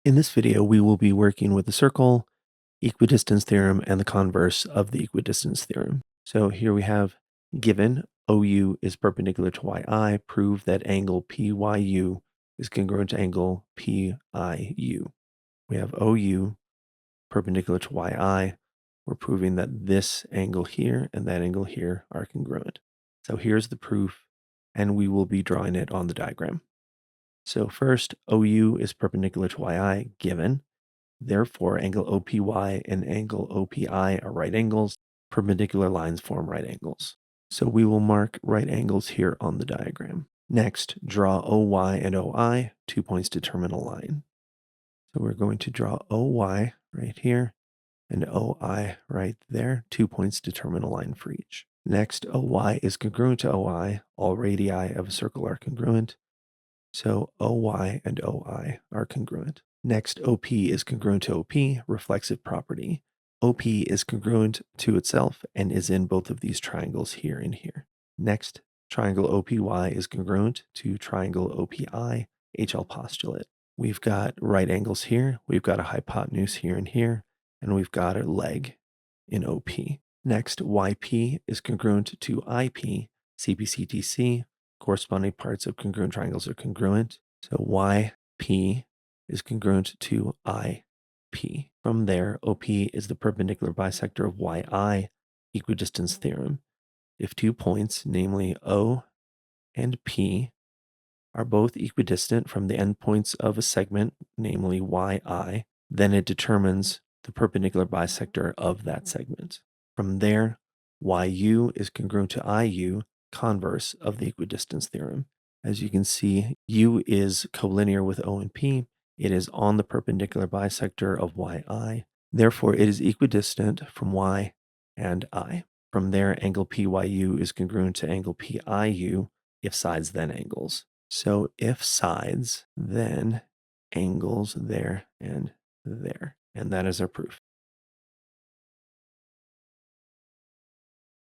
In this video, we will be working with the circle, equidistance theorem, and the converse of the equidistance theorem. So here we have given OU is perpendicular to YI, prove that angle PYU is congruent to angle PIU. We have OU perpendicular to YI. We're proving that this angle here and that angle here are congruent. So here's the proof, and we will be drawing it on the diagram. So first, OU is perpendicular to YI given. Therefore, angle OPY and angle OPI are right angles. Perpendicular lines form right angles. So we will mark right angles here on the diagram. Next, draw OY and OI, 2 points determine a line. So we're going to draw OY right here and OI right there, 2 points determine a line for each. Next, OY is congruent to OI. All radii of a circle are congruent. So OY and OI are congruent. Next, OP is congruent to OP, reflexive property. OP is congruent to itself and is in both of these triangles here and here. Next, triangle OPY is congruent to triangle OPI, HL postulate. We've got right angles here, we've got a hypotenuse here and here, and we've got a leg in OP. Next, YP is congruent to IP, CPCTC. Corresponding parts of congruent triangles are congruent. So YP is congruent to IP. From there, OP is the perpendicular bisector of YI, equidistance theorem. If 2 points, namely O and P, are both equidistant from the endpoints of a segment, namely YI, then it determines the perpendicular bisector of that segment. From there, YU is congruent to IU, converse of the equidistance theorem. As you can see, U is collinear with O and P. It is on the perpendicular bisector of YI. Therefore, it is equidistant from Y and I. From there, angle PYU is congruent to angle PIU if sides then angles. So if sides, then angles there and there. And that is our proof.